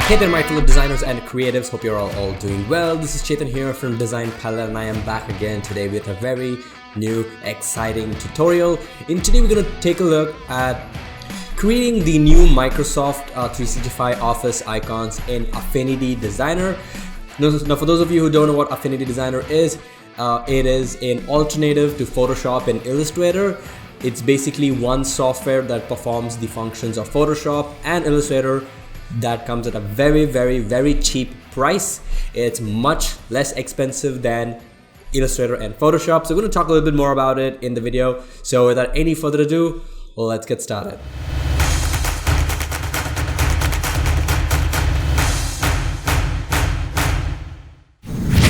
Hey there my fellow designers and creatives, hope you're all doing well. This is Chetan here from Design Palette and I am back again today with a very new exciting tutorial. In today we're going to take a look at creating the new Microsoft 365 Office icons in Affinity Designer. Now for those of you who don't know what Affinity Designer is, it is an alternative to Photoshop and Illustrator. It's basically one software that performs the functions of Photoshop and Illustrator that comes at a very cheap price. It's much less expensive than Illustrator and Photoshop. So we're going to talk a little bit more about it in the video. So without any further ado, let's get started.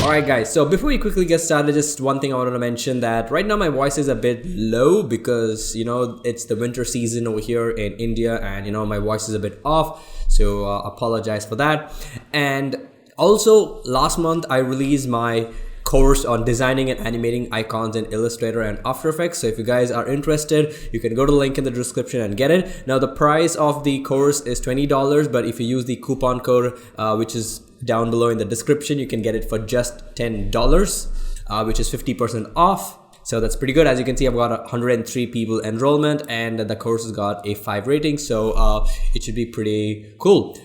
Alright guys, so before we quickly get started, just one thing I wanted to mention, that right now my voice is a bit low because it's the winter season over here in India and my voice is a bit off, so apologize for that. And also last month I released my course on designing and animating icons in Illustrator and After Effects. So if you guys are interested, you can go to the link in the description and get it. Now the price of the course is $20, but if you use the coupon code which is down below in the description, you can get it for just $10, which is 50% off. So that's pretty good. As you can see, I've got 103 people enrollment and the course has got a 5 rating, so it should be pretty cool.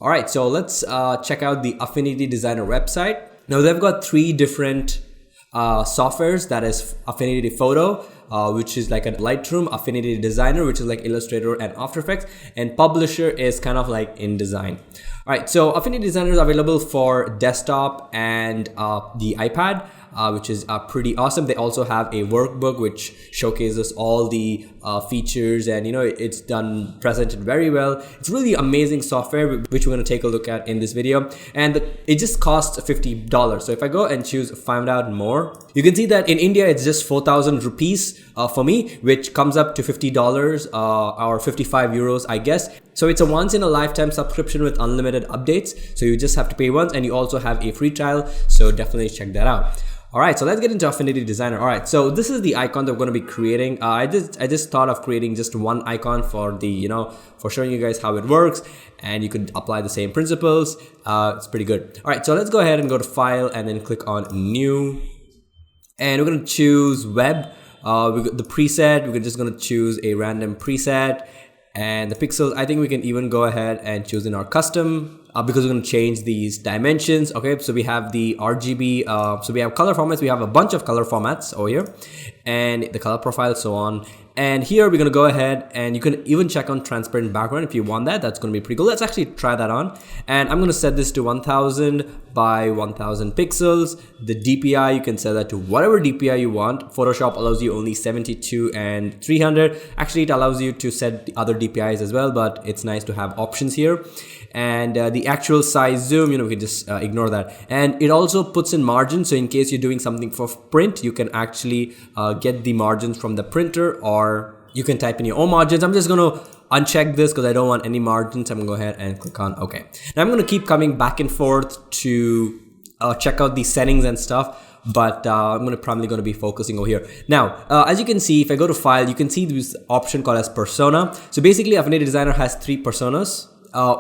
All right, so let's check out the Affinity Designer website. Now they've got 3 different softwares, that is Affinity Photo, which is like a Lightroom, Affinity Designer, which is like Illustrator and After Effects, and Publisher is kind of like InDesign. All right, so Affinity Designer is available for desktop and the iPad, which is pretty awesome. They also have a workbook which showcases all the features, and it's presented very well. It's really amazing software which we're going to take a look at in this video, and it just costs $50. So if I go and choose find out more, you can see that in India it's just 4,000 rupees for me, which comes up to $50 or 55 euros, I guess. So it's a once in a lifetime subscription with unlimited updates. So you just have to pay once, and you also have a free trial. So definitely check that out. All right, so let's get into Affinity Designer. All right, so this is the icon that we're going to be creating. I just thought of creating just one icon for the for showing you guys how it works, and you could apply the same principles. It's pretty good. All right, so let's go ahead and go to File and then click on New, and we're going to choose Web. The preset, we're just going to choose a random preset, and the pixels, I think we can even go ahead and choose in our custom. Because we're going to change these dimensions. Okay, so we have the RGB, so we have color formats, we have a bunch of color formats over here, and the color profile, so on. And here we're going to go ahead and you can even check on transparent background if you want that. That's going to be pretty cool. Let's actually try that on. And I'm going to set this to 1000 by 1000 pixels. The DPI, you can set that to whatever DPI you want. Photoshop allows you only 72 and 300. Actually, it allows you to set the other DPIs as well, but it's nice to have options here. And the actual size zoom, we can just ignore that. And it also puts in margins, so in case you're doing something for print, you can actually get the margins from the printer, or you can type in your own margins. I'm just going to uncheck this because I don't want any margins. I'm going to go ahead and click on OK. Now I'm going to keep coming back and forth to check out the settings and stuff, but I'm probably going to be focusing over here. Now, as you can see, if I go to File, you can see this option called as Persona. So basically, Affinity Designer has 3 personas.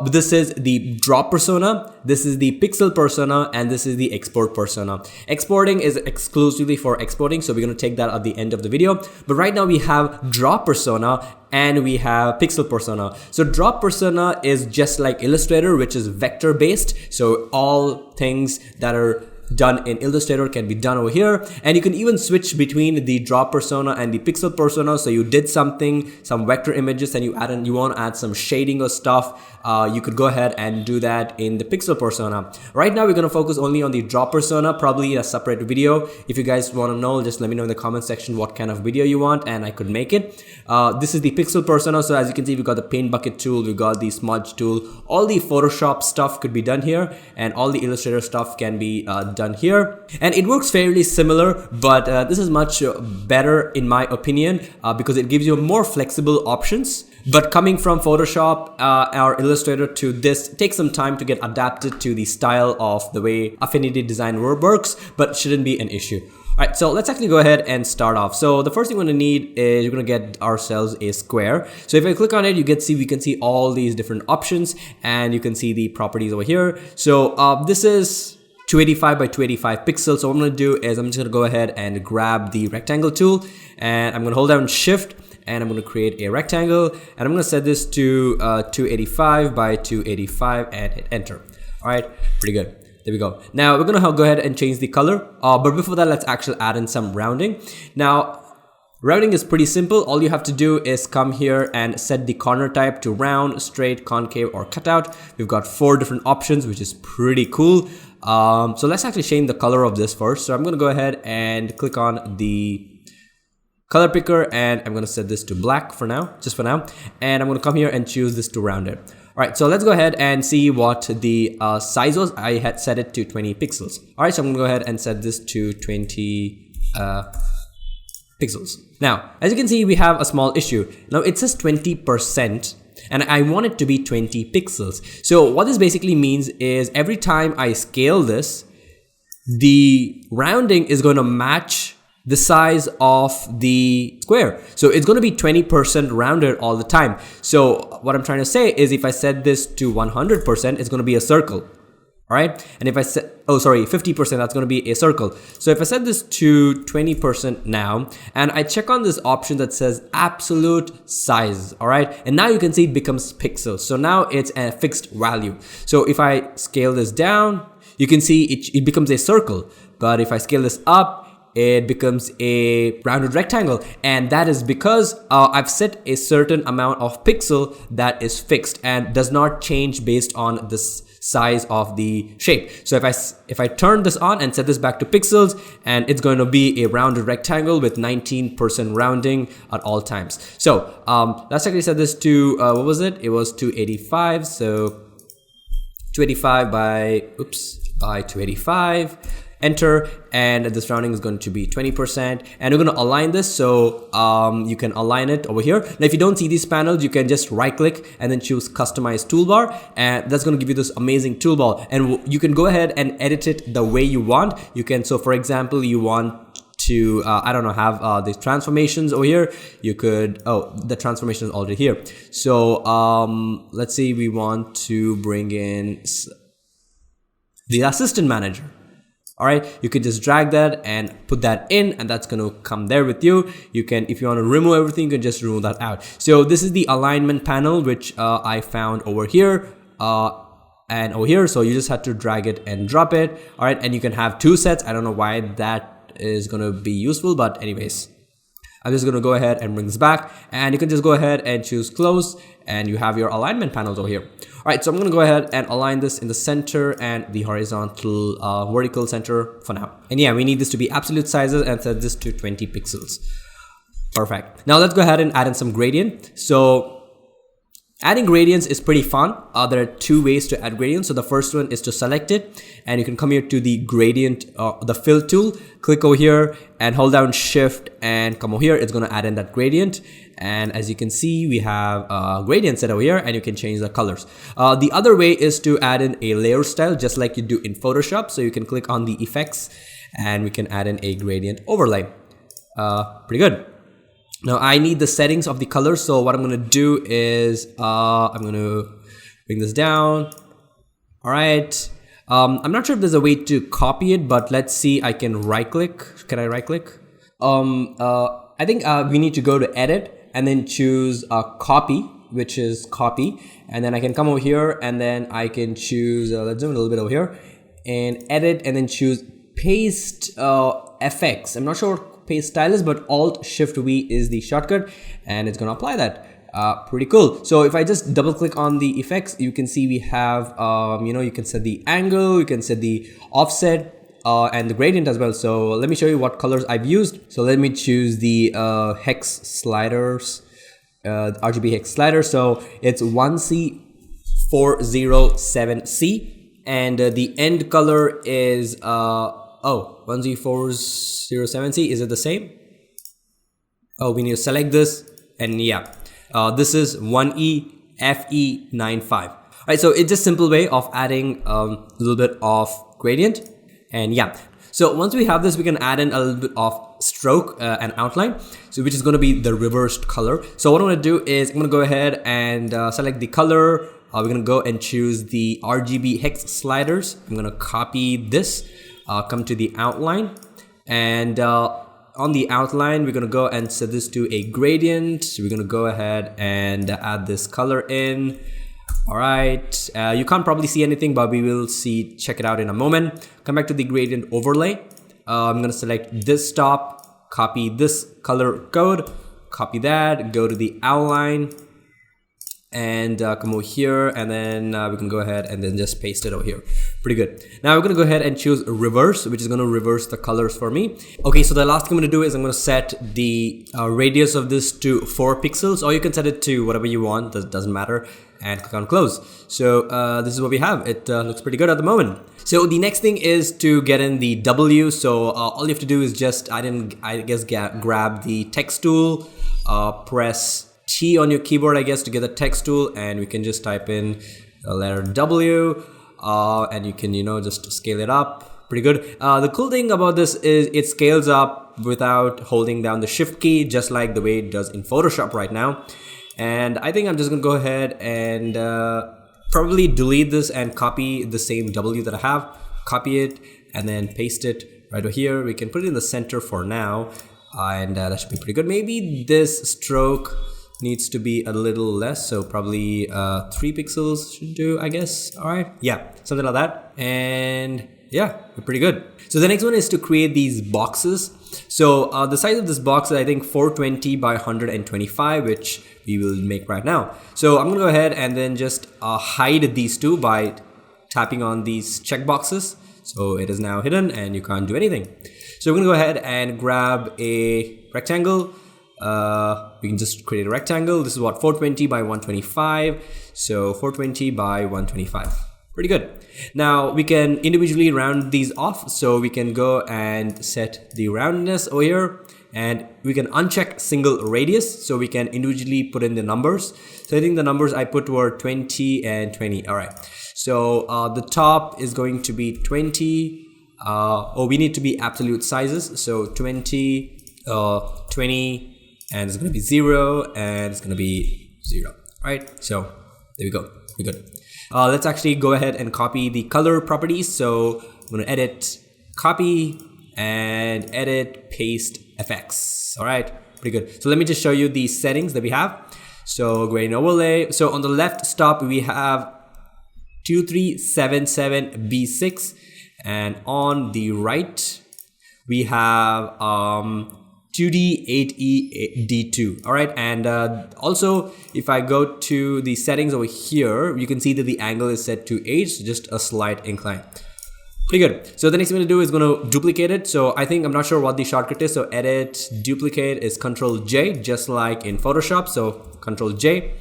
This is the drop persona, this is the pixel persona, and this is the export persona. Exporting is exclusively for exporting, so we're going to take that at the end of the video. But right now we have drop persona and we have pixel persona. So drop persona is just like Illustrator, which is vector based. So all things that are done in Illustrator can be done over here, and you can even switch between the drop persona and the pixel persona. So you did some vector images, and you want to add some shading or stuff, you could go ahead and do that in the pixel persona. Right now we're going to focus only on the drop persona, probably a separate video. If you guys want to know, just let me know in the comment section what kind of video you want and I could make it. This is the pixel persona. So as you can see, we've got the paint bucket tool, we've got the smudge tool, all the Photoshop stuff could be done here, and all the Illustrator stuff can be done here, and it works fairly similar, but this is much better in my opinion because it gives you more flexible options. But coming from Photoshop or Illustrator to this takes some time to get adapted to the style of the way Affinity Designer works, but shouldn't be an issue. Alright, so let's actually go ahead and start off. So the first thing we're going to need is we're going to get ourselves a square. So if I click on it, we can see all these different options, and you can see the properties over here. So this is 285 by 285 pixels. So what I'm going to do is I'm just going to go ahead and grab the rectangle tool, and I'm going to hold down shift, and I'm going to create a rectangle, and I'm going to set this to 285 by 285 and hit enter. Alright, pretty good. There we go. Now we're going to go ahead and change the color. But before that, let's actually add in some rounding. Now, rounding is pretty simple. All you have to do is come here and set the corner type to round, straight, concave, or cutout. We've got 4 different options, which is pretty cool. So let's actually change the color of this first. So I'm going to go ahead and click on the color picker, and I'm going to set this to black for now, just for now. And I'm going to come here and choose this to round it. Alright, so let's go ahead and see what the size was. I had set it to 20 pixels. Alright, so I'm gonna go ahead and set this to 20 pixels. Now, as you can see, we have a small issue. Now it says 20%, and I want it to be 20 pixels. So what this basically means is every time I scale this, the rounding is going to match the size of the square. So it's going to be 20% rounded all the time. So what I'm trying to say is if I set this to 100%, it's going to be a circle. All right. And if I set, oh, sorry, 50%, that's going to be a circle. So if I set this to 20% now, and I check on this option that says absolute size. All right. And now you can see it becomes pixels. So now it's a fixed value. So if I scale this down, you can see it becomes a circle. But if I scale this up, it becomes a rounded rectangle, and that is because I've set a certain amount of pixel that is fixed and does not change based on the size of the shape. So if I turn this on and set this back to pixels, and it's going to be a rounded rectangle with 19% rounding at all times. So let's actually set this to what was it? It was 285. So 285 by 285. Enter, and this rounding is going to be 20%, and we're going to align this. So you can align it over here. Now if you don't see these panels, you can just right click and then choose customize toolbar, and that's going to give you this amazing toolbar, and you can go ahead and edit it the way you want. You can, so for example, you want to I don't know, have these transformations over here. You could, oh, the transformation is already here. So let's say we want to bring in the assistant manager. All right, you could just drag that and put that in, and that's going to come there with you. You can, if you want to remove everything, you can just remove that out. So this is the alignment panel, which I found over here and over here. So you just have to drag it and drop it. All right, and you can have 2 sets. I don't know why that is going to be useful, but anyways, I'm just going to go ahead and bring this back, and you can just go ahead and choose close, and you have your alignment panels over here. All right, so I'm going to go ahead and align this in the center and the horizontal vertical center for now. And yeah, we need this to be absolute sizes, and set this to 20 pixels. Perfect. Now let's go ahead and add in some gradient. So adding gradients is pretty fun. There are 2 ways to add gradients. So the first one is to select it, and you can come here to the gradient, the fill tool, click over here and hold down shift and come over here. It's going to add in that gradient. And as you can see, we have a gradient set over here, and you can change the colors. The other way is to add in a layer style, just like you do in Photoshop. So you can click on the effects, and we can add in a gradient overlay. Pretty good. Now I need the settings of the colors. So what I'm going to do is I'm going to bring this down. All right. I'm not sure if there's a way to copy it, but let's see. I can right click. Can I right click? I think we need to go to edit and then choose copy, which is copy. And then I can come over here, and then I can choose, let's zoom a little bit over here and edit, and then choose paste FX. I'm not sure what paste style is, but Alt Shift V is the shortcut, and it's going to apply that. Pretty cool. So if I just double click on the effects, you can see we have, you can set the angle, you can set the offset, and the gradient as well. So let me show you what colors I've used. So let me choose the hex sliders, RGB hex slider. So it's 1C407C, and the end color is 1C407C. Is it the same? Oh, we need to select this, and yeah, this is 1EFE95. All right, so it's just a simple way of adding a little bit of gradient. And yeah, So once we have this, we can add in a little bit of stroke and outline, so which is going to be the reversed color. So what I'm going to do is I'm going to go ahead and select the color. We're going to go and choose the RGB hex sliders. I'm going to copy this, come to the outline, and on the outline we're going to go and set this to a gradient. So we're going to go ahead and add this color in. All right, you can't probably see anything, but we will see, check it out in a moment. Come back to the gradient overlay. I'm going to select this top, copy this color code, copy that, go to the outline, and come over here, and then we can go ahead and then just paste it over here. Pretty good. Now we're going to go ahead and choose reverse, which is going to reverse the colors for me. Okay, so the last thing I'm going to do is I'm going to set the radius of this to 4 pixels, or you can set it to whatever you want, that doesn't matter, and click on close. So this is what we have. It looks pretty good at the moment. So the next thing is to get in the W. So all you have to do is just, grab the text tool, press T on your keyboard, I guess, to get the text tool, and we can just type in the letter W, and you can, just scale it up. Pretty good. The cool thing about this is it scales up without holding down the shift key, just like the way it does in Photoshop right now. And I think I'm just gonna go ahead and probably delete this and copy the same W that I have, copy it, and then paste it right over here. We can put it in the center for now, and that should be pretty good. Maybe this stroke needs to be a little less, so probably 3 pixels should do, I guess. All right, yeah, something like that. And yeah, we're pretty good. So the next one is to create these boxes. So the size of this box is, I think, 420 by 125, which we will make right now. So I'm gonna go ahead and then just hide these two by tapping on these checkboxes. So it is now hidden and you can't do anything. So we're gonna go ahead and grab a rectangle. We can just create a rectangle. This is what, 420 by 125. So 420 by 125. Pretty good. Now we can individually round these off. So we can go and set the roundness over here, and we can uncheck single radius, so we can individually put in the numbers. So I think the numbers I put were 20 and 20. All right. So the top is going to be 20. We need to be absolute sizes. So 20, 20, and it's going to be 0, and it's going to be 0. All right. So there we go. We're good. Let's actually go ahead and copy the color properties. So I'm going to edit, copy, and edit, paste, FX. All right, pretty good. So let me just show you the settings that we have. So gradient overlay. So on the left stop, we have 2377 B6, and on the right, we have 2D 8E D2. All right, and also if I go to the settings over here, you can see that the angle is set to 8, so just a slight incline. Pretty good. So the next thing I'm gonna do is gonna duplicate it. So I think, I'm not sure what the shortcut is. So edit, duplicate is Control J, just like in Photoshop. So Control J.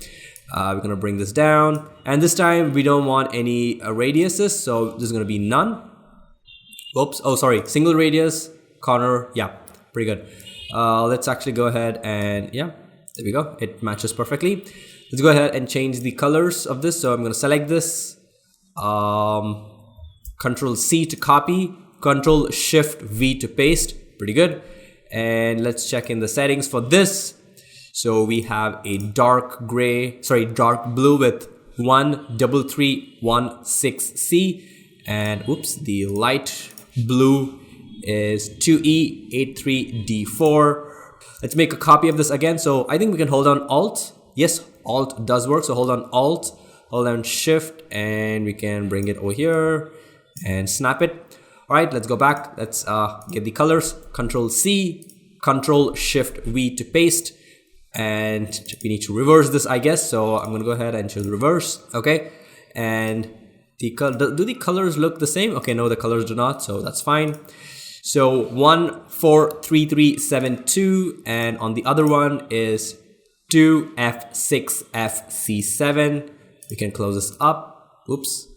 We're gonna bring this down, and this time we don't want any radiuses, so this is gonna be none. Oops. Oh, sorry. Single radius, corner. Yeah, pretty good. Let's actually go ahead and there we go. It matches perfectly. Let's go ahead and change the colors of this. So I'm gonna select this. Control C to copy, Control Shift V to paste. Pretty good. And let's check in the settings for this. So we have a dark blue with 13316C, and the light blue is 2E83D4. Let's make a copy of this again. So I think we can hold on Alt. Yes, Alt does work. So hold on Alt, hold down Shift, and we can bring it over here and snap it. All right, let's go back. Let's get the colors. Control C, Control Shift V to paste, and we need to reverse this, I guess. So I'm gonna go ahead and choose reverse. Okay, and do the colors look the same? Okay, no, the colors do not, so that's fine. So 143372, and on the other one is 2F6FC7. We can close this up. Oops.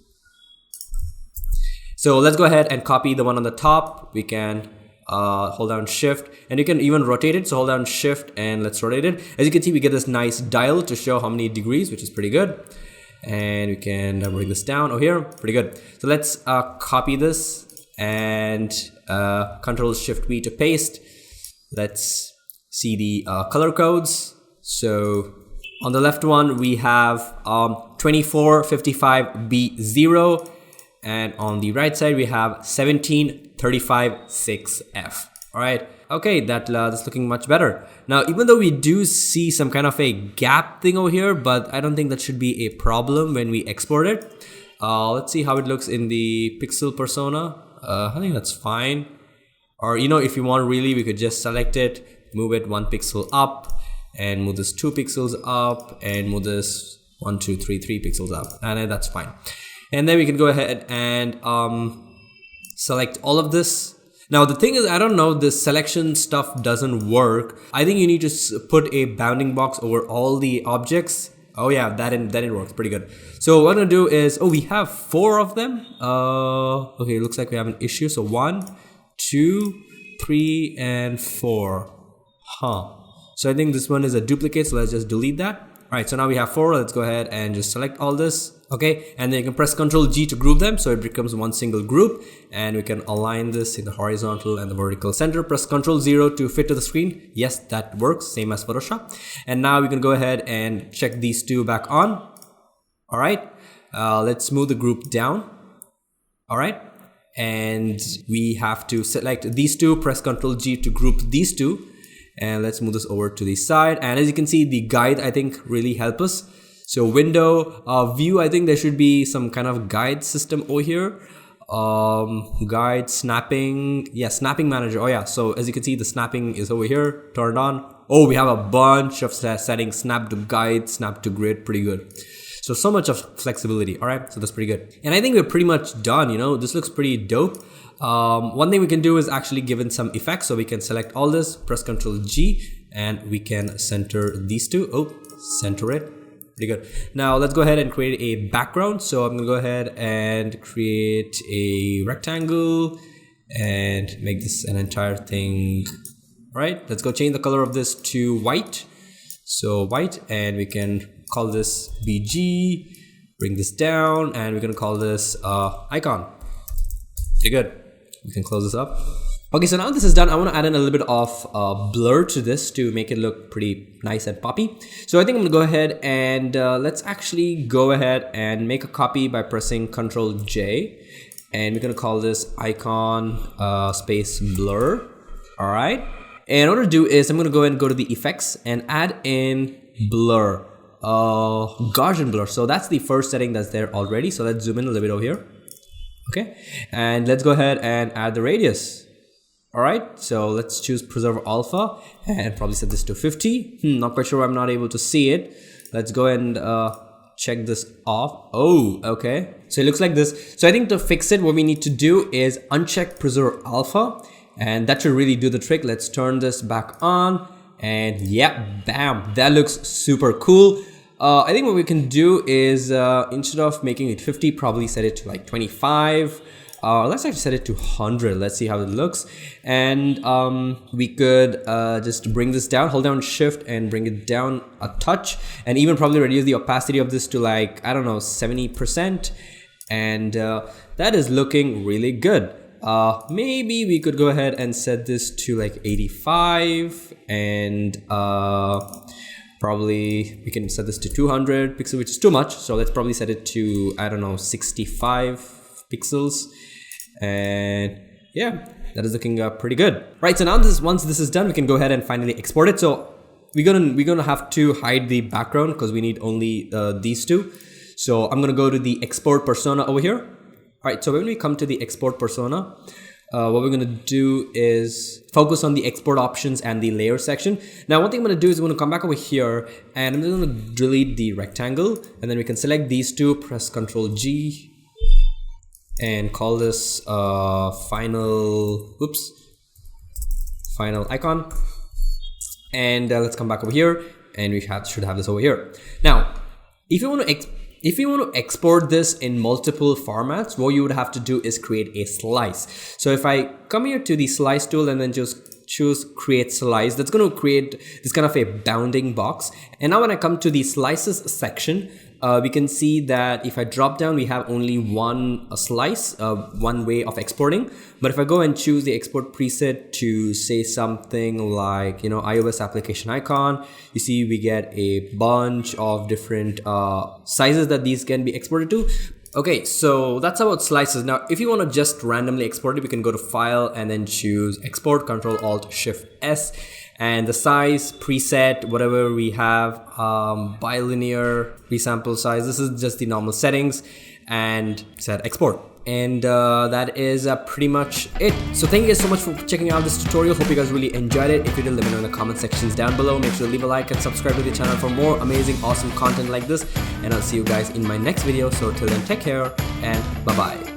So let's go ahead and copy the one on the top. We can hold down Shift, and you can even rotate it. So hold down Shift and let's rotate it. As you can see, we get this nice dial to show how many degrees, which is pretty good. And we can bring this down over here. Pretty good. So let's copy this and Control Shift V to paste. Let's see the color codes. So on the left one, we have 2455B0, and on the right side, we have 17356F. All right. Okay, that's looking much better. Now, even though we do see some kind of a gap thing over here, but I don't think that should be a problem when we export it. Let's see how it looks in the pixel persona. I think that's fine. Or, you know, if you want really, we could just select it, move it 1 pixel up, and move this 2 pixels up, and move this 1, 2, 3, 3 pixels up, and then that's fine. And then we can go ahead and select all of this. Now the thing is, I don't know, this selection stuff doesn't work. I think you need to put a bounding box over all the objects. Oh yeah, then it works pretty good. So what I'm gonna do is, oh, we have 4 of them. Okay, it looks like we have an issue. So 1, 2, 3, and 4. So I think this one is a duplicate, so let's just delete that. All right, so now we have 4. Let's go ahead and just select all this. Okay, and then you can press Ctrl G to group them, so it becomes one single group, and we can align this in the horizontal and the vertical center. Press Ctrl 0 to fit to the screen. Yes, that works, same as Photoshop. And now we can go ahead and check these 2 back on. All right, let's move the group down. All right, and we have to select these 2, press Ctrl G to group these 2, and let's move this over to the side. And as you can see, the guide, I think, really help us. So window, view, I think there should be some kind of guide system over here. Guide, snapping, yeah, snapping manager. Oh yeah, so as you can see, the snapping is over here, turned on. Oh, we have a bunch of settings, snap to guide, snap to grid, pretty good. So much of flexibility. All right, so that's pretty good. And I think we're pretty much done, you know, this looks pretty dope. One thing we can do is actually give it some effects. So we can select all this, press Ctrl G, and we can center these 2. Oh, center it. Pretty good. Now let's go ahead and create a background. So I'm gonna go ahead and create a rectangle and make this an entire thing. All right, let's go change the color of this to white. So white, and we can call this BG, bring this down, and we're gonna call this icon. Pretty good. We can close this up. Okay, so now this is done, I want to add in a little bit of blur to this to make it look pretty nice and poppy. So I think I'm going to go ahead and let's actually go ahead and make a copy by pressing Ctrl J. And we're going to call this icon space blur. All right. And what I'm going to do is I'm going to go ahead and go to the effects and add in blur, Gaussian blur. So that's the first setting that's there already. So let's zoom in a little bit over here. Okay. And let's go ahead and add the radius. All right, so let's choose preserve alpha and probably set this to 50. Not quite sure why I'm not able to see it. Let's go and check this off. Oh, okay. So it looks like this. So I think to fix it, what we need to do is uncheck preserve alpha, and that should really do the trick. Let's turn this back on, and yeah, bam, that looks super cool. I think what we can do is instead of making it 50, probably set it to like 25. Let's actually set it to 100. Let's see how it looks. And we could just bring this down, hold down shift and bring it down a touch, and even probably reduce the opacity of this to like, I don't know, 70%. And that is looking really good. Maybe we could go ahead and set this to like 85, and probably we can set this to 200 pixels, which is too much. So let's probably set it to, I don't know, 65 pixels. And yeah, that is looking pretty good. Right, so now once this is done, we can go ahead and finally export it. So we're gonna have to hide the background because we need only these 2. So I'm gonna go to the export persona over here. All right, so when we come to the export persona, what we're gonna do is focus on the export options and the layer section. Now, one thing I'm gonna do is I'm gonna come back over here and I'm gonna delete the rectangle, and then we can select these 2, press Ctrl G, and call this final icon. And let's come back over here, and we should have this over here. Now, if you want to export this in multiple formats, what you would have to do is create a slice. So if I come here to the slice tool and then just choose create slice, that's going to create this kind of a bounding box. And now when I come to the slices section, we can see that if I drop down, we have only one slice, one way of exporting. But if I go and choose the export preset to say something like, you know, iOS application icon, you see we get a bunch of different sizes that these can be exported to. Okay, so that's about slices. Now, if you want to just randomly export it, we can go to File and then choose Export, Control Alt Shift S, and the size preset, whatever we have, bilinear resample size. This is just the normal settings, and set export. And that is pretty much it. So thank you guys so much for checking out this tutorial. Hope you guys really enjoyed it. If you did, let me know in the comment sections down below. Make sure to leave a like and subscribe to the channel for more amazing, awesome content like this. And I'll see you guys in my next video. So till then, take care and bye-bye.